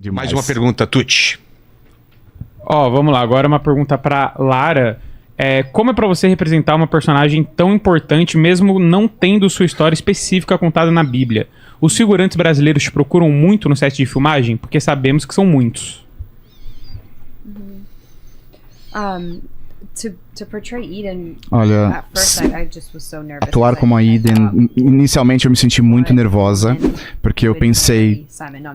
Mais uma pergunta, Tuti. Vamos lá. Agora uma pergunta pra Lara. Como é pra você representar uma personagem tão importante, mesmo não tendo sua história específica contada na Bíblia? Os figurantes brasileiros te procuram muito no set de filmagem? Porque sabemos que são muitos. Olha, atuar como a Eden, inicialmente eu me senti muito nervosa, porque eu pensei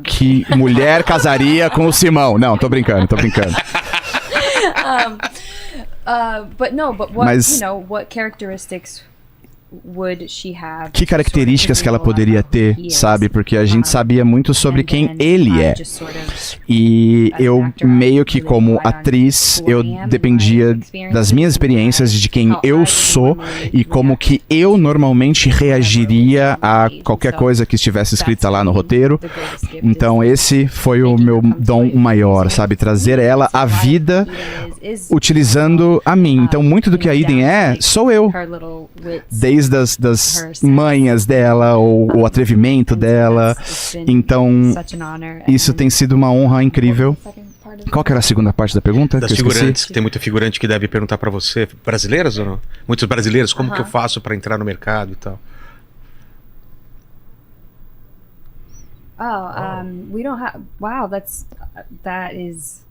que mulher casaria com o Simão. Não, tô brincando. Mas que características que ela poderia ter, sabe? Porque a gente sabia muito sobre quem ele é. E eu meio que como atriz, eu dependia das minhas experiências, de quem eu sou e como que eu normalmente reagiria a qualquer coisa que estivesse escrita lá no roteiro. Então esse foi o meu dom maior, sabe? Trazer ela à vida utilizando a mim. Então muito do que a Eden sou eu. Desde das manhas dela, ou o atrevimento dela. Então, isso tem sido uma honra incrível. Qual que era a segunda parte da pergunta? Das figurantes. Tem muita figurante que deve perguntar pra você. Brasileiras ou não? Muitos brasileiros, como que eu faço pra entrar no mercado e tal? We don't have... Wow, that is...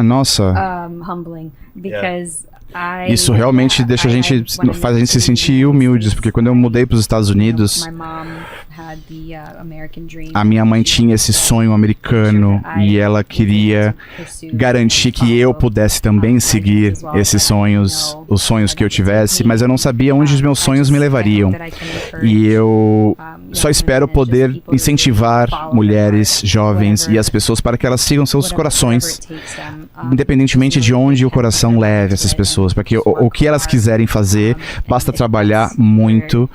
Nossa. Humbling, because isso realmente faz a gente se sentir humildes, porque quando eu mudei para os Estados Unidos, a minha mãe tinha esse sonho americano e ela queria garantir que eu pudesse também seguir esses sonhos, os sonhos que eu tivesse, mas eu não sabia onde os meus sonhos me levariam. E eu só espero poder incentivar mulheres, jovens e as pessoas para que elas sigam seus corações, independentemente de onde o coração leve essas pessoas, para que o que elas quiserem fazer, basta trabalhar muito.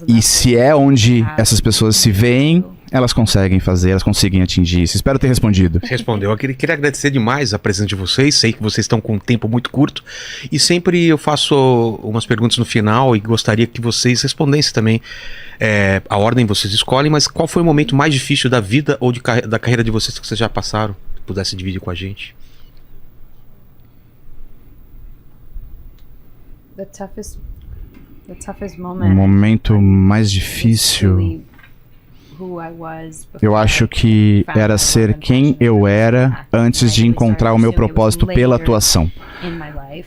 E se é onde essas pessoas se veem, elas conseguem fazer, elas conseguem atingir isso. Espero ter respondido. Respondeu. Eu queria agradecer demais a presença de vocês. Sei que vocês estão com um tempo muito curto. E sempre eu faço umas perguntas no final e gostaria que vocês respondessem também. A ordem vocês escolhem, mas qual foi o momento mais difícil da vida ou da carreira de vocês que vocês já passaram? Que pudesse dividir com a gente. O momento mais difícil, eu acho que era ser quem eu era antes de encontrar o meu propósito pela atuação.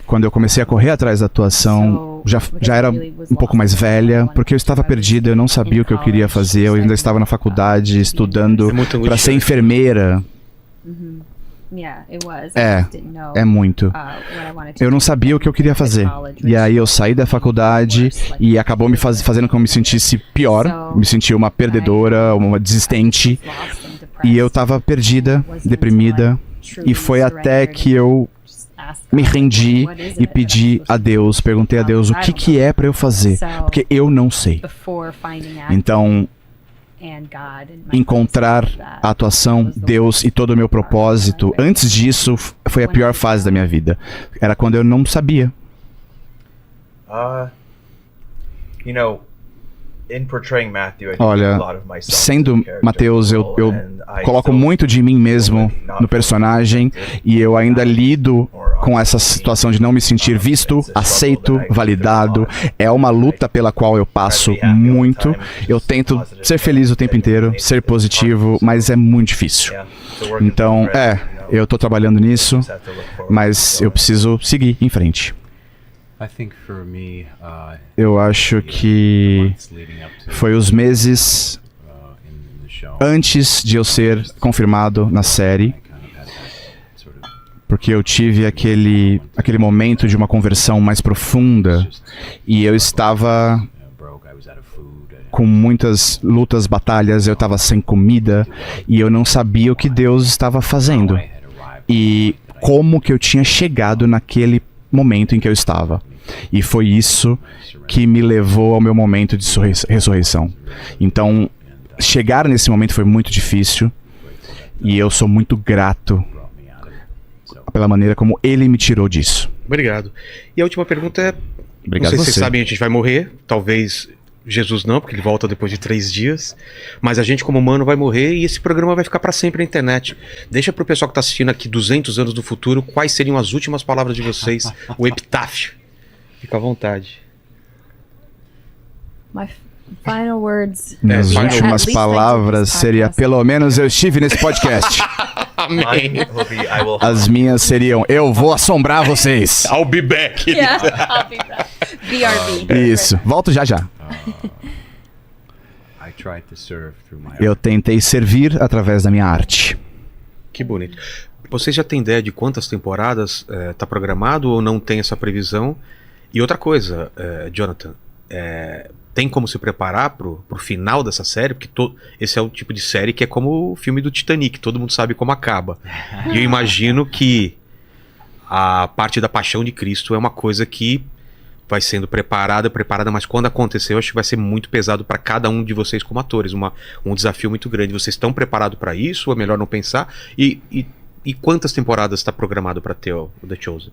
Quando eu comecei a correr atrás da atuação, já era um pouco mais velha, porque eu estava perdida, eu não sabia o que eu queria fazer, eu ainda estava na faculdade estudando para ser enfermeira. É muito. Eu não sabia o que eu queria fazer. E aí eu saí da faculdade e acabou me fazendo com que eu me sentisse pior. Me senti uma perdedora, uma desistente. E eu tava perdida, deprimida. E foi até que eu me rendi e pedi a Deus, perguntei a Deus o que é para eu fazer. Porque eu não sei. Então, encontrar a atuação, Deus e todo o meu propósito, antes disso, foi a pior fase da minha vida. Era quando eu não sabia. Olha, sendo Mateus, eu coloco muito de mim mesmo no personagem e eu ainda lido com essa situação de não me sentir visto, aceito, validado. É uma luta pela qual eu passo muito. Eu tento ser feliz o tempo inteiro, ser positivo, mas é muito difícil. Então, eu tô trabalhando nisso, mas eu preciso seguir em frente. Eu acho que foi os meses antes de eu ser confirmado na série, porque eu tive aquele momento de uma conversão mais profunda e eu estava com muitas lutas, batalhas, eu estava sem comida e eu não sabia o que Deus estava fazendo e como que eu tinha chegado naquele momento em que eu estava. E foi isso que me levou ao meu momento de ressurreição. Então, chegar nesse momento foi muito difícil e eu sou muito grato pela maneira como ele me tirou disso. Obrigado. E a última pergunta é... Obrigado não sei se você. vocês sabem, a gente vai morrer. Talvez Jesus não, porque ele volta depois de 3 dias. Mas a gente, como humano, vai morrer e esse programa vai ficar pra sempre na internet. Deixa pro pessoal que tá assistindo aqui 200 anos no futuro, quais seriam as últimas palavras de vocês, o epitáfio. Fica à vontade. My final words. Minhas final últimas words. palavras seria, pelo menos eu estive nesse podcast. Amém. As minhas seriam, eu vou assombrar vocês. I'll be back. Yeah, I'll be back. BRB. Isso, volto já já. Eu tentei servir através da minha arte. Que bonito. Vocês já têm ideia de quantas temporadas tá programado ou não tem essa previsão? E outra coisa, Jonathan, tem como se preparar pro final dessa série? Porque esse é o tipo de série que é como o filme do Titanic, todo mundo sabe como acaba. E eu imagino que a parte da paixão de Cristo é uma coisa que vai sendo preparada, mas quando acontecer eu acho que vai ser muito pesado para cada um de vocês como atores, um desafio muito grande. Vocês estão preparados para isso? Ou é melhor não pensar? E quantas temporadas está programado para ter o The Chosen?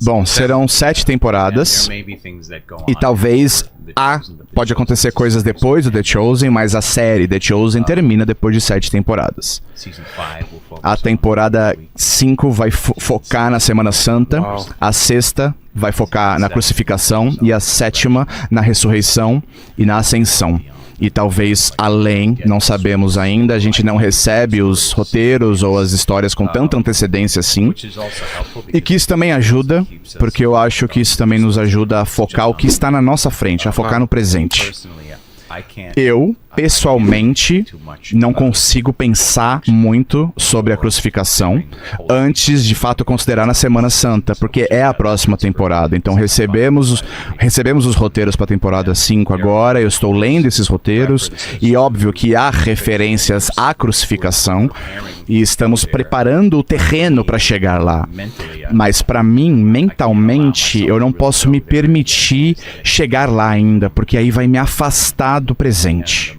Bom, serão 7 temporadas e talvez pode acontecer coisas depois do The Chosen, mas a série The Chosen termina depois de 7 temporadas. A temporada 5 vai focar na Semana Santa, a 6ª vai focar na crucificação e a 7ª na ressurreição e na ascensão. E talvez além, não sabemos ainda, a gente não recebe os roteiros ou as histórias com tanta antecedência assim. E que isso também ajuda, porque eu acho que isso também nos ajuda a focar o que está na nossa frente, a focar no presente. Eu, pessoalmente, não consigo pensar muito sobre a crucificação antes de fato considerar na Semana Santa, porque é a próxima temporada. Então recebemos os roteiros para a temporada 5 agora, eu estou lendo esses roteiros e óbvio que há referências à crucificação e estamos preparando o terreno para chegar lá. Mas para mim, mentalmente, eu não posso me permitir chegar lá ainda, porque aí vai me afastar do presente.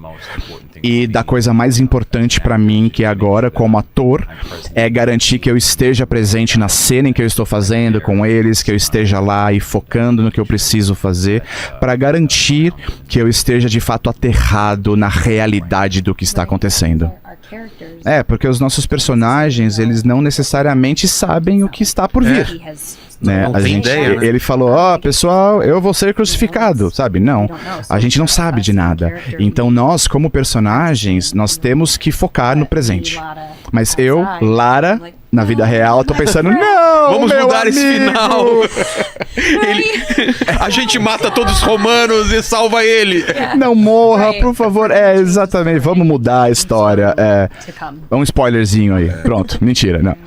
E da coisa mais importante pra mim, que agora, como ator, é garantir que eu esteja presente na cena em que eu estou fazendo com eles, que eu esteja lá e focando no que eu preciso fazer, para garantir que eu esteja de fato aterrado na realidade do que está acontecendo. Porque os nossos personagens, eles não necessariamente sabem o que está por vir. Né? Não tem ideia, né? Ele falou, pessoal, eu vou ser crucificado, sabe? Não, a gente não sabe de nada. Então nós, como personagens, nós temos que focar no presente. Mas eu, Lara, na vida real, tô pensando, não, vamos meu mudar amigo! esse final. A gente mata todos os romanos e salva ele. Não morra, por favor. Exatamente, vamos mudar a história. Um spoilerzinho aí. Pronto, mentira, não.